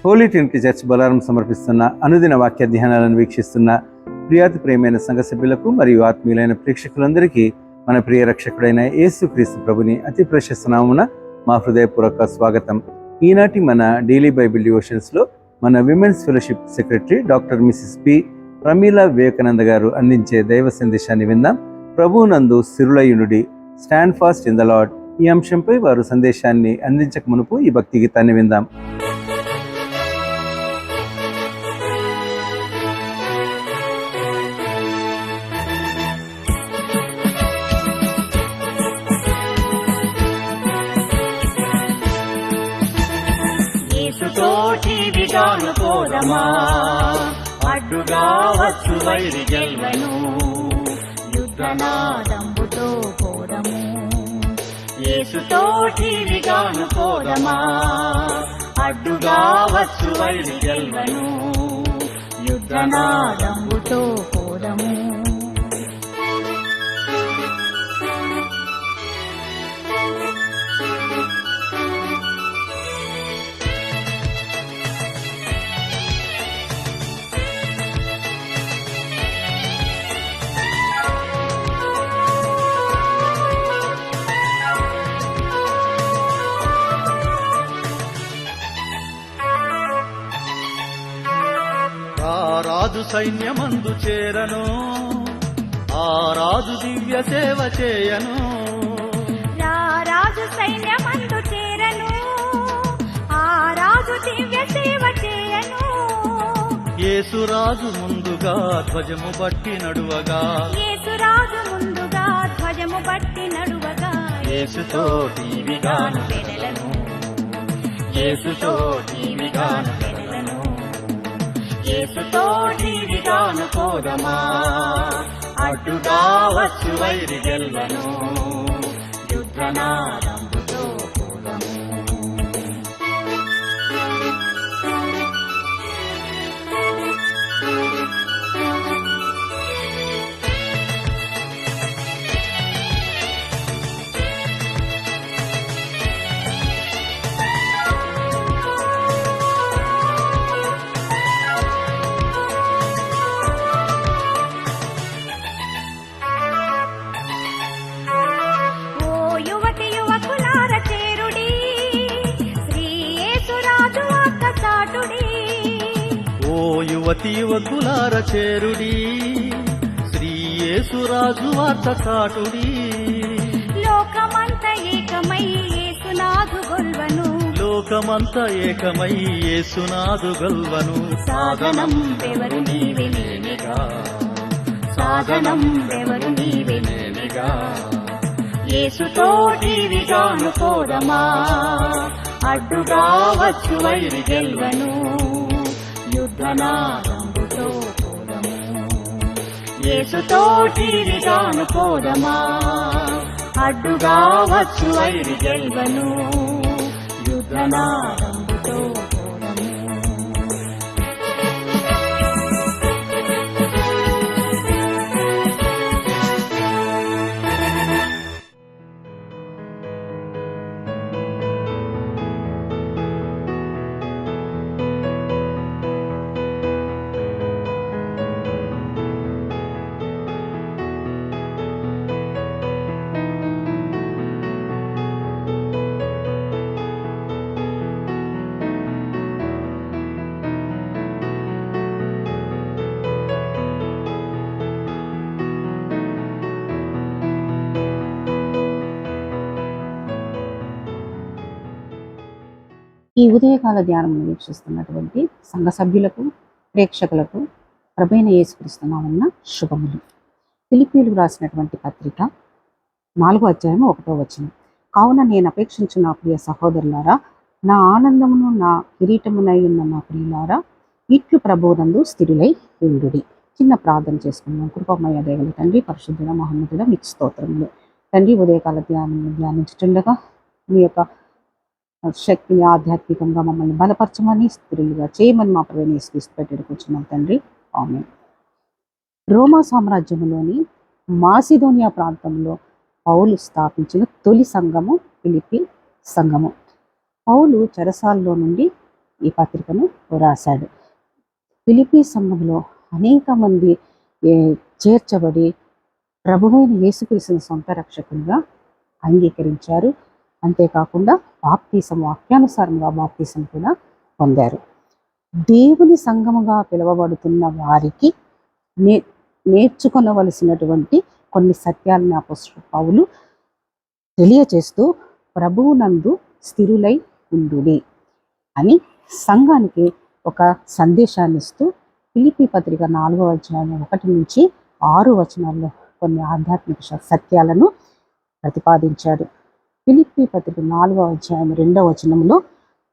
Holi Trinity church Bolarum సమర్పిస్తున్న అనుదిన వాక్య ధ్యానాలను వీక్షిస్తున్న ప్రియాతి ప్రియమైన సంఘ సభ్యులకు మరియు ఆత్మీయులైన ప్రేక్షకులందరికీ మన ప్రియ రక్షకుడైన యేసు క్రీస్తు ప్రభుని అతి ప్రశస్త నామమున మా హృదయపూర్వక స్వాగతం. ఈనాటి మన డైలీ బైబిల్ డివోషన్స్లో మన women's fellowship secretary doctor Mrs P Pramila Vivekananda garu అందించే దైవ సందేశాన్ని విందాం. ప్రభువునందు స్థిరులయునుడి, stand fast in the Lord. ఈ అంశంపై వారు సందేశాన్ని అందించక మునుపు ఈ భక్తి గీతాన్ని విందాం. అడ్డుగా వచ్చు వైరి గెల్వను, యుద్ధనాదంబుతో పోదము. యేసుతోటి విగాను పోదమా, అడ్డుగా వచ్చు వైరి గెల్వను, యుద్ధనాదంబుతో పోదము. రాజు సైన్యమందు చేరను, ఆ రాజు దివ్య సేవ చేయను. రాజు సైన్యమందు చేరను, ఆ రాజు దివ్య సేవ చేయను. యేసురాజు ముందుగా ధ్వజము బట్టి నడువగా, యేసురాజు ముందుగా ధ్వజము బట్టి నడువగా. యేసుతోటి విగాను పెడలను, యేసుతోటి విగాను పెడలను. యేసుతోటి విగాను పోదమా, అడ్డుగా వచ్చు వైరి గెల్వను, యుద్ధనాదంబుతో పోదము. యువతి యువకులార చేరుడి, శ్రీ యేసురాజు వార్త చాటుడి. లోకమంత ఏకమై యేసునాథు గొల్వను, లోకమంత ఏకమై యేసునాథు గొల్వను. సాధనం ఎవరు నీవే నేనిగా, సాధనం ఎవరు నీవే నేనిగా. యేసుతోటి విగాను పోదమా, అడ్డుగా వచ్చు వైరి గెల్వను, యుద్ధనాదంబుతో పోదము. యేసుతోటి విగాను పోదమా, అడ్డుగా వచ్చు వైరి గెల్వను, యుద్ధనాదంబుతో పోదము. ఈ ఉదయకాల ధ్యానం వీక్షిస్తున్నటువంటి సంఘ సభ్యులకు, ప్రేక్షకులకు ప్రభువైన యేసుక్రీస్తు నామమున శుభములు. ఫిలిప్పీయులకు రాసినటువంటి పత్రిక 4వ అధ్యాయము 1వ వచనం. కావున నేను అపేక్షించు నా ప్రియ సహోదరులారా, నా ఆనందమును నా కిరీటమునై ఉన్న నా ప్రియులారా, ఇట్లు ప్రభువునందు స్థిరులై ఉండుడి. చిన్న ప్రార్థన చేసుకున్నాం. కృపమయ దయగల తండ్రి, పరిశుద్ధుడ మహోన్నతుడ మీకు స్తోత్రములు. తండ్రి, ఉదయకాల ధ్యానించుచుండగా మీ యొక్క శక్తిని ఆధ్యాత్మికంగా మమ్మల్ని బలపరచమని, స్త్రీలుగా చేయమని మా ప్రభువైన యేసుక్రీస్తు పెట్టిడుకొచ్చున్నాం తండ్రి. ఆమేన్. రోమా సామ్రాజ్యంలోని మాసిదోనియా ప్రాంతంలో పౌలు స్థాపించిన తొలి సంఘము ఫిలిప్పీ సంఘము. పౌలు చెరసాలలో నుండి ఈ పత్రికను రాశాడు. ఫిలిప్పీ సంఘంలో అనేక మంది చేర్చబడి ప్రభువైన యేసుక్రీస్తుని సొంత రక్షకులుగా అంగీకరించారు. అంతేకాకుండా వాక్యానుసారంగా బాప్తీసం కూడా పొందారు. దేవుని సంఘముగా పిలువబడుతున్న వారికి నేర్చుకొనవలసినటువంటి కొన్ని సత్యాలను అపోస్తలుడు పౌలు తెలియచేస్తూ ప్రభువునందు స్థిరులై ఉండుడి అని సంఘానికి ఒక సందేశాన్ని ఇస్తూ ఫిలిప్పీ పత్రిక 4వ అధ్యాయం 1 నుంచి 6 వచనాల్లో కొన్ని ఆధ్యాత్మిక సత్యాలను ప్రతిపాదించాడు. ఫిలిప్పీ పత్రిక 4వ అధ్యాయం 2వ వచనంలో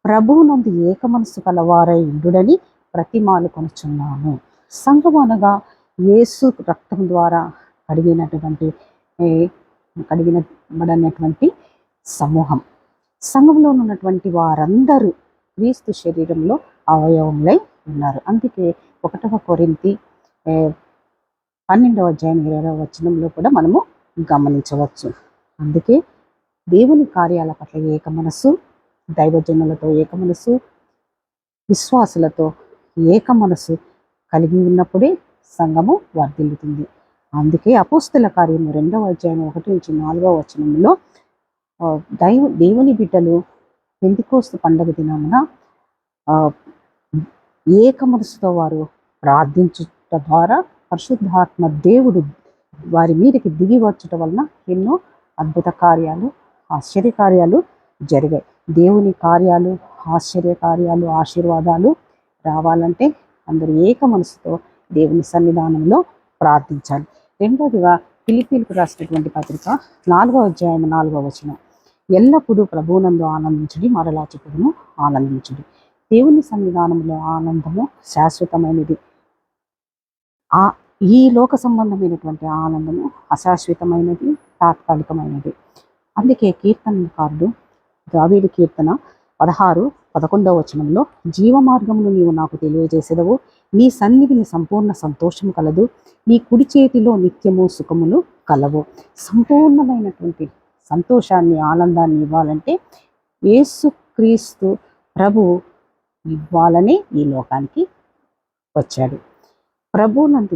ప్రభువునందు ఏక మనస్సు కలవారై ఉండుడని ప్రతిమాలు కొనుచున్నాను. సంఘం అనగా యేసు రక్తం ద్వారా కడిగినబడినటువంటి సమూహం. సంఘంలో ఉన్నటువంటి వారందరూ క్రీస్తు శరీరంలో అవయవములై ఉన్నారు. అందుకే 1 కొరింథీ 12వ అధ్యాయం 20వ వచనంలో కూడా మనము గమనించవచ్చు. అందుకే దేవుని కార్యాల పట్ల ఏక మనస్సు, దైవజనులతో ఏక మనస్సు, విశ్వాసులతో ఏక మనస్సు కలిగి ఉన్నప్పుడే సంఘము వర్ధిల్లుతుంది. అందుకే అపోస్తల కార్యము 2వ అధ్యాయం 1 నుంచి 4వ వచనంలో దేవుని బిడ్డలు పెంతెకోస్తు పండుగ దినమున ఏక మనసుతో వారు ప్రార్థించుట ద్వారా పరిశుద్ధాత్మ దేవుడు వారి మీదకి దిగి వచ్చుట వలన ఎన్నో అద్భుత కార్యాలు, ఆశ్చర్యకార్యాలు జరిగాయి. దేవుని కార్యాలు, ఆశ్చర్యకార్యాలు, ఆశీర్వాదాలు రావాలంటే అందరూ ఏక మనసుతో దేవుని సన్నిధానంలో ప్రార్థించాలి. రెండవదిగా ఫిలిప్పీలకు రాసినటువంటి పత్రిక 4వ అధ్యాయం 4వ వచనం, ఎల్లప్పుడూ ప్రభువునందు ఆనందించుడి, మరలా చెప్పుదును ఆనందించుడి. దేవుని సన్నిధానంలో ఆనందము శాశ్వతమైనది. ఈ లోక సంబంధమైనటువంటి ఆనందము అశాశ్వతమైనది, తాత్కాలికమైనది. అందుకే కీర్తనకారుడు దావీదు కీర్తన 16:11 వచనంలో, జీవ మార్గమును నీవు నాకు తెలియజేసేదవు, నీ సన్నిధిని సంపూర్ణ సంతోషము కలదు, నీ కుడి చేతిలో నిత్యము సుఖములు కలవు. సంపూర్ణమైనటువంటి సంతోషాన్ని, ఆనందాన్ని ఇవ్వాలంటే యేసుక్రీస్తు ప్రభు ఇవ్వాలని ఈ లోకానికి వచ్చాడు. ప్రభువునందు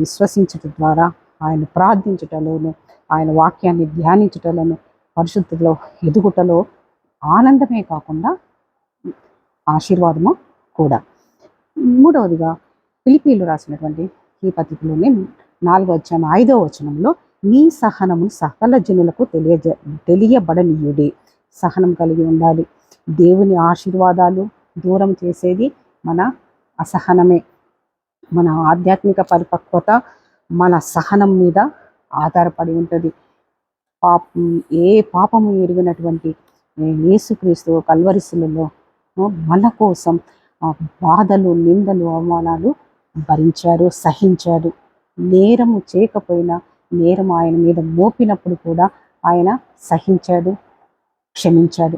విశ్వసించటం ద్వారా, ఆయన ప్రార్థించుటలోను, ఆయన వాక్యాన్ని ధ్యానించుటలోను, పరిశుద్ధిలో ఎదుగుటలో ఆనందమే కాకుండా ఆశీర్వాదము కూడా. మూడవదిగా ఫిలిప్పీలు రాసినటువంటి ఈ పత్రికలోనే 4వ అధ్యాయం 5వ వచనంలో, నీ సహనము సకల జనులకు తెలియబడనీయుడి. సహనం కలిగి ఉండాలి. దేవుని ఆశీర్వాదాలు దూరం చేసేది మన అసహనమే. మన ఆధ్యాత్మిక పరిపక్వత మన సహనం మీద ఆధారపడి ఉంటుంది. ఏ పాపము ఎరిగినటువంటి యేసుక్రీస్తు కల్వరిశిలలో మన కోసం బాధలు, నిందలు, అవమానాలు భరించారు, సహించాడు. నేరము చేయకపోయినా నేరం ఆయన మీద మోపినప్పుడు కూడా ఆయన సహించాడు, క్షమించాడు.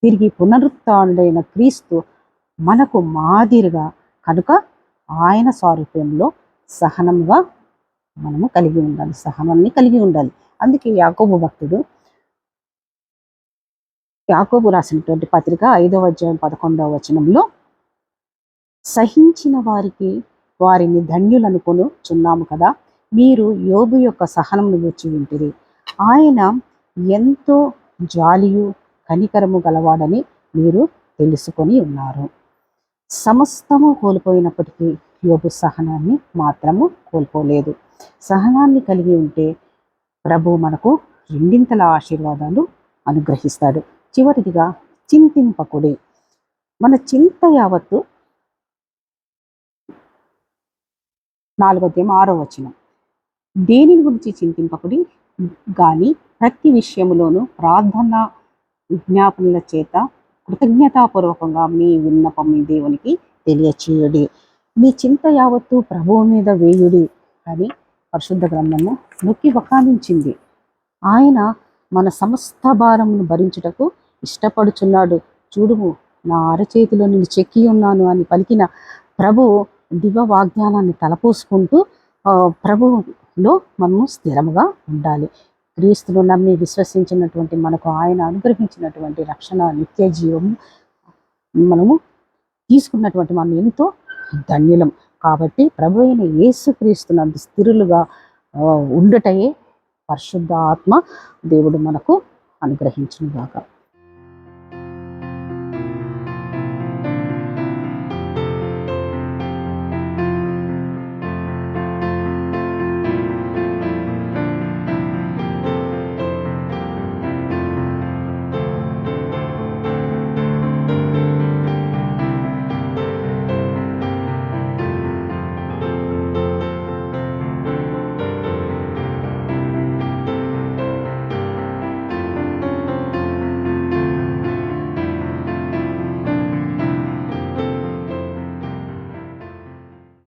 తిరిగి పునరుత్థానుడైన క్రీస్తు మనకు మాదిరిగా కనుక ఆయన సారూప్యంలో సహనంగా మనము కలిగి ఉండాలి, సహనాన్ని కలిగి ఉండాలి. అందుకే యాకోబు రాసినటువంటి పత్రిక 5వ అధ్యాయం 11వ వచనంలో, సహించిన వారిని ధన్యులనుకొనుచున్నాము కదా, మీరు యోబు యొక్క సహనమును గూర్చి వింటిరి. ఆయన ఎంతో జాలియు కనికరము గలవాడని మీరు తెలుసుకొని ఉన్నారు. సమస్తము కోల్పోయినప్పటికీ యోబు సహనాన్ని మాత్రము కోల్పోలేదు. సహనాన్ని కలిగి ఉంటే ప్రభు మనకు రెండింతల ఆశీర్వాదాలు అనుగ్రహిస్తాడు. చివరిదిగా చింతింపకుడి. మన చింత యావత్తు 4వ అధ్యాయం 6వ వచనం, దేనిని గురించి చింతింపకుడి గాని ప్రతి విషయములోనూ ప్రార్థన విజ్ఞాపనల చేత కృతజ్ఞతాపూర్వకంగా మీ విన్నపం మీ దేవునికి తెలియచేయుడి. మీ చింత యావత్తు ప్రభువు మీద వేయుడి అని పరిశుద్ధ గ్రంథము నొక్కి వకానించింది. ఆయన మన సమస్త భారమును భరించుటకు ఇష్టపడుచున్నాడు. చూడుము, నా అరచేతిలో నేను చెక్కి ఉన్నాను అని పలికిన ప్రభువు దివ్య వాగ్దానాన్ని తలపోసుకుంటూ ప్రభువులో మనము స్థిరముగా ఉండాలి. క్రీస్తును నమ్మి విశ్వసించినటువంటి మనకు ఆయన అనుగ్రహించినటువంటి రక్షణ, నిత్య జీవము మనము తీసుకున్నటువంటి మనం ఎంతో ధన్యులం. కాబట్టి ప్రభు అయిన యేసుక్రీస్తునందు స్థిరులుగా ఉండటయే పరిశుద్ధ ఆత్మ దేవుడు మనకు అనుగ్రహించును గాక.